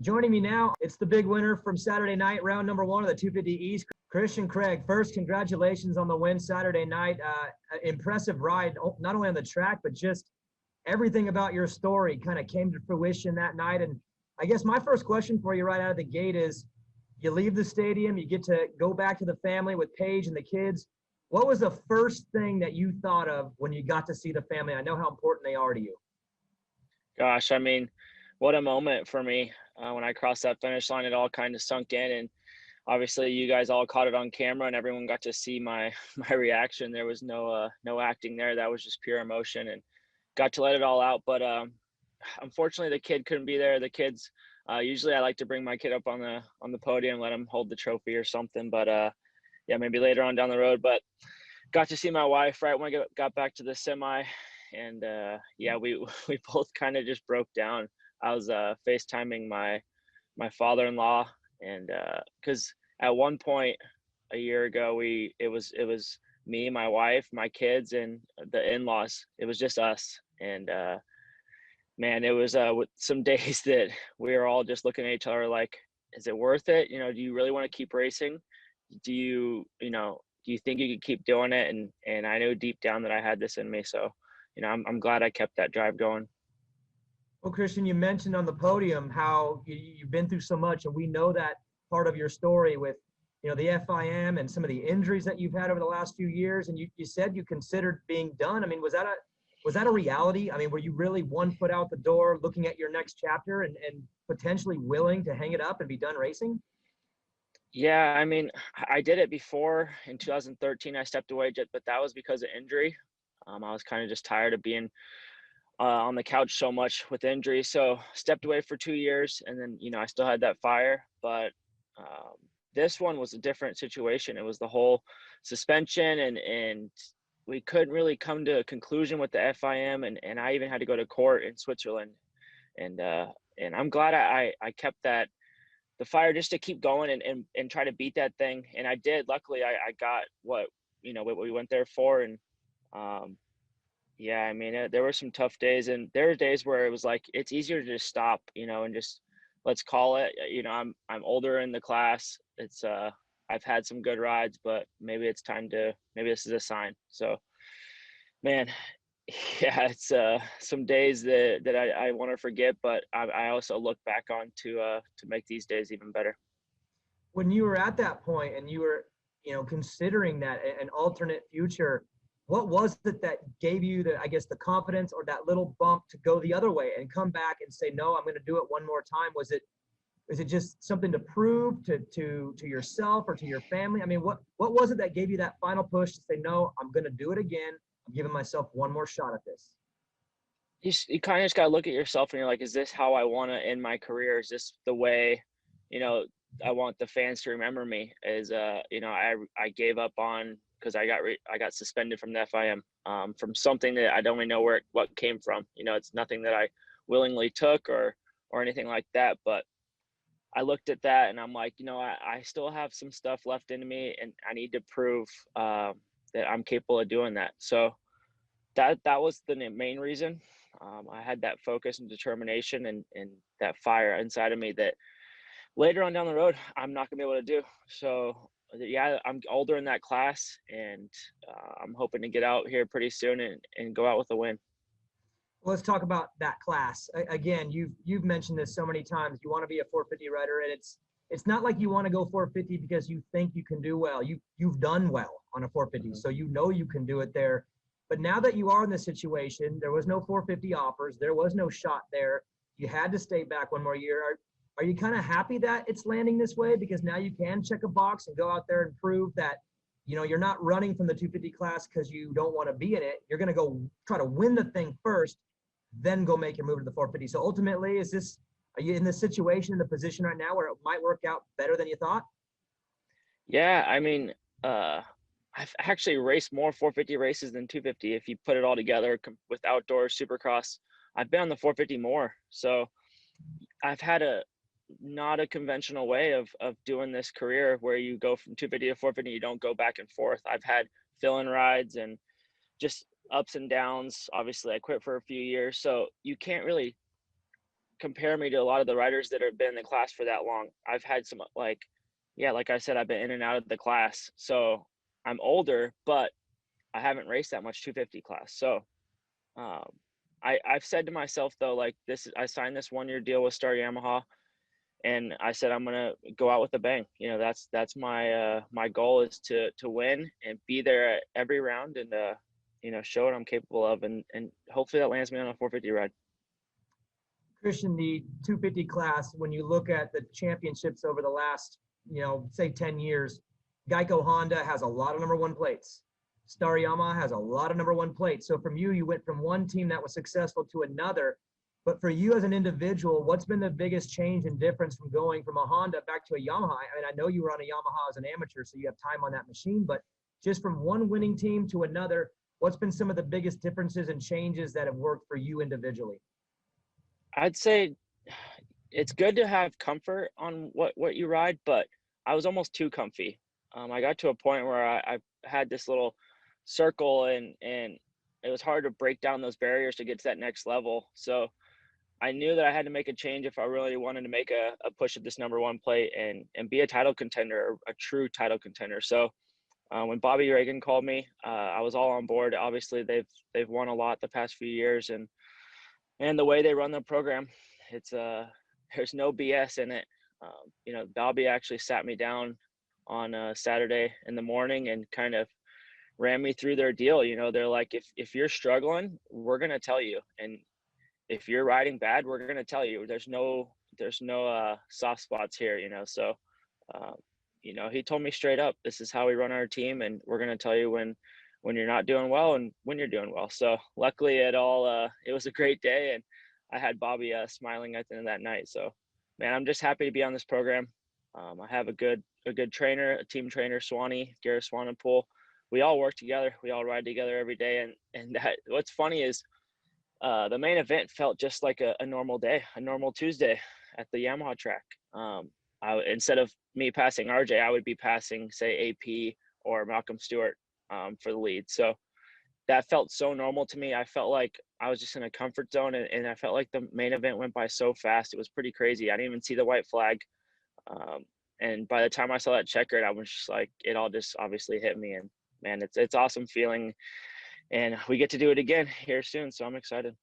Joining me now, it's the big winner from Saturday night, round number one of the 250 East, Christian Craig. First, congratulations on the win Saturday night. Impressive ride, not only on the track, but just everything about your story kind of came to fruition that night. And I guess my first question for you right out of the gate is, you leave the stadium, you get to go back to the family with Paige and the kids. What was the first thing that you thought of when you got to see the family? I know how important they are to you. Gosh, I mean, what a moment for me. When I crossed that finish line, it all kind of sunk in, and obviously you guys all caught it on camera and everyone got to see my reaction. There was no acting there. That was just pure emotion, and got to let it all out. But unfortunately the kid couldn't be there. The kids, usually I like to bring my kid up on the podium, let him hold the trophy or something, but yeah, maybe later on down the road. But got to see my wife right when I got back to the semi, and yeah, we both kind of just broke down. I was FaceTiming my father-in-law, and because at one point a year ago it was me, my wife, my kids, and the in-laws. It was just us, and man, it was with some days that we were all just looking at each other like, is it worth it? You know, do you really want to keep racing? Do you think you could keep doing it? And I knew deep down that I had this in me. So, I'm glad I kept that drive going. Well, Christian, you mentioned on the podium how you've been through so much, and we know that part of your story with, the FIM and some of the injuries that you've had over the last few years. And you said you considered being done. I mean, was that a reality? I mean, were you really one foot out the door looking at your next chapter and potentially willing to hang it up and be done racing? Yeah, I mean, I did it before in 2013. I stepped away, but that was because of injury. I was kind of just tired of being on the couch so much with injury. So stepped away for 2 years, and then, I still had that fire, but this one was a different situation. It was the whole suspension, and we couldn't really come to a conclusion with the FIM, and I even had to go to court in Switzerland. And I'm glad I kept the fire just to keep going and try to beat that thing. And I did. Luckily, I got what we went there for. And yeah, I mean, there were some tough days, and there were days where it was like, it's easier to just stop, and just let's call it. I'm older in the class. It's I've had some good rides, but maybe it's time maybe this is a sign. So, man, yeah, it's some days that I want to forget, but I also look back on to make these days even better. When you were at that point and you were, considering that an alternate future, what was it that gave you the confidence or that little bump to go the other way and come back and say, no, I'm going to do it one more time? Was it just something to prove to yourself or to your family? I mean, what was it that gave you that final push to say, no, I'm going to do it again? I'm giving myself one more shot at this. You kind of just got to look at yourself and you're like, is this how I want to end my career? Is this the way, I want the fans to remember me? Is, I gave up on, because I got suspended from the FIM from something that I don't even know what came from. It's nothing that I willingly took or anything like that. But I looked at that and I'm like, I still have some stuff left in me, and I need to prove that I'm capable of doing that. So that was the main reason. I had that focus and determination and that fire inside of me that later on down the road, I'm not gonna be able to do. So yeah, I'm older in that class, and I'm hoping to get out here pretty soon and go out with a win. Well, let's talk about that class. Again, you've mentioned this so many times. You want to be a 450 rider, and it's not like you want to go 450 because you think you can do well. You've done well on a 450, so you can do it there. But now that you are in this situation, there was no 450 offers, there was no shot there. You had to stay back one more year. Are you kind of happy that it's landing this way, because now you can check a box and go out there and prove that you're not running from the 250 class because you don't want to be in it? You're going to go try to win the thing first, then go make your move to the 450. So ultimately, are you in this situation, in the position right now where it might work out better than you thought? Yeah, I mean, I've actually raced more 450 races than 250. If you put it all together with outdoor Supercross, I've been on the 450 more. So I've had not a conventional way of doing this career where you go from 250 to 450, you don't go back and forth. I've had fill-in rides and just ups and downs. Obviously I quit for a few years, so you can't really compare me to a lot of the riders that have been in the class for that long. I've had some, like I said, I've been in and out of the class. So I'm older, but I haven't raced that much 250 class. So I've said to myself though, like I signed this 1-year deal with Star Yamaha, and I said I'm gonna go out with a bang. You know, that's my my goal is to win and be there at every round and you know, show what I'm capable of, and hopefully that lands me on a 450 ride. Christian, the 250 class, when you look at the championships over the last, you know, say 10 years, Geico Honda has a lot of #1 plates. Star Yamaha has a lot of #1 plates. So from you went from one team that was successful to another. But for you as an individual, what's been the biggest change and difference from going from a Honda back to a Yamaha? I mean, I know you were on a Yamaha as an amateur, so you have time on that machine, but just from one winning team to another, what's been some of the biggest differences and changes that have worked for you individually? I'd say it's good to have comfort on what you ride, but I was almost too comfy. I got to a point where I had this little circle, and it was hard to break down those barriers to get to that next level. So I knew that I had to make a change if I really wanted to make a push at this #1 plate and be a title contender, a true title contender. So when Bobby Reagan called me, I was all on board. Obviously, they've won a lot the past few years, and the way they run the program, it's there's no BS in it. You know, Bobby actually sat me down on Saturday in the morning and kind of ran me through their deal. You know, they're like, if you're struggling, we're gonna tell you, and if you're riding bad, we're gonna tell you. There's no soft spots here. You know, so you know, he told me straight up, this is how we run our team, and we're gonna tell you when you're not doing well and when you're doing well. So luckily it was a great day, and I had Bobby smiling at the end of that night. So man, I'm just happy to be on this program. I have a good trainer, a team trainer, Garrett Swanepoel. We all work together. We all ride together every day. And that, what's funny is the main event felt just like a normal day, a normal Tuesday at the Yamaha track. Instead of me passing RJ, I would be passing, say, AP or Malcolm Stewart for the lead. So that felt so normal to me. I felt like I was just in a comfort zone, and I felt like the main event went by so fast. It was pretty crazy. I didn't even see the white flag. And by the time I saw that checkered, I was just like, it all just obviously hit me. And man, it's awesome feeling. And we get to do it again here soon. So I'm excited.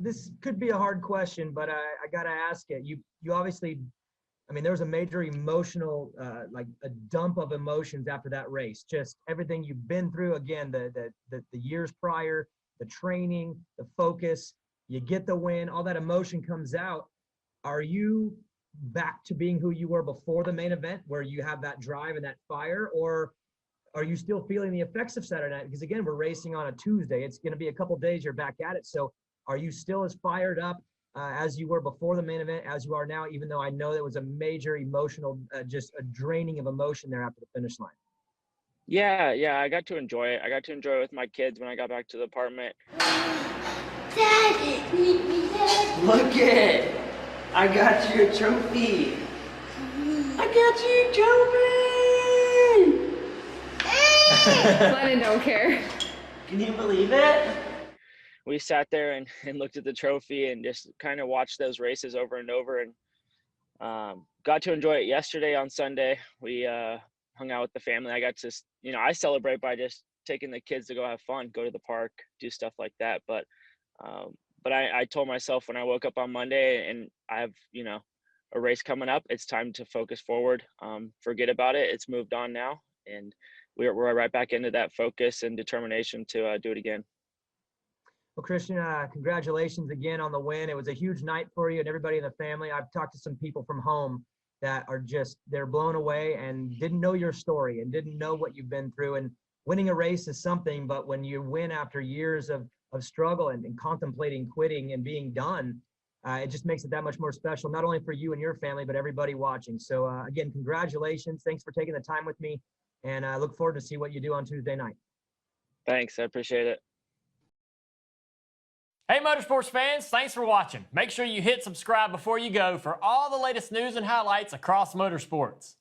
This could be a hard question, but I got to ask it. You obviously, I mean, there was a major emotional, like a dump of emotions after that race. Just everything you've been through. Again, the years prior, the training, the focus. You get the win. All that emotion comes out. Are you back to being who you were before the main event, where you have that drive and that fire, or are you still feeling the effects of Saturday night? Because again, we're racing on a Tuesday. It's going to be a couple days. You're back at it. So are you still as fired up as you were before the main event as you are now, even though I know there was a major emotional, just a draining of emotion there after the finish line? Yeah, I got to enjoy it. I got to enjoy it with my kids when I got back to the apartment. Dad, meet me, Dad. Look it! I got you a trophy. I got you a trophy! Lennon don't care. Can you believe it? We sat there and looked at the trophy and just kind of watched those races over and over, and got to enjoy it yesterday on Sunday. We hung out with the family. I got to, you know, I celebrate by just taking the kids to go have fun, go to the park, do stuff like that. But I told myself when I woke up on Monday and I have, you know, a race coming up, it's time to focus forward. Forget about it. It's moved on now. And we're right back into that focus and determination to do it again. Well, Christian, congratulations again on the win. It was a huge night for you and everybody in the family. I've talked to some people from home that are just, they're blown away and didn't know your story and didn't know what you've been through. And winning a race is something, but when you win after years of struggle and contemplating quitting and being done, it just makes it that much more special, not only for you and your family, but everybody watching. So again, congratulations. Thanks for taking the time with me. And I look forward to see what you do on Tuesday night. Thanks. I appreciate it. Hey Motorsports fans, thanks for watching. Make sure you hit subscribe before you go for all the latest news and highlights across motorsports.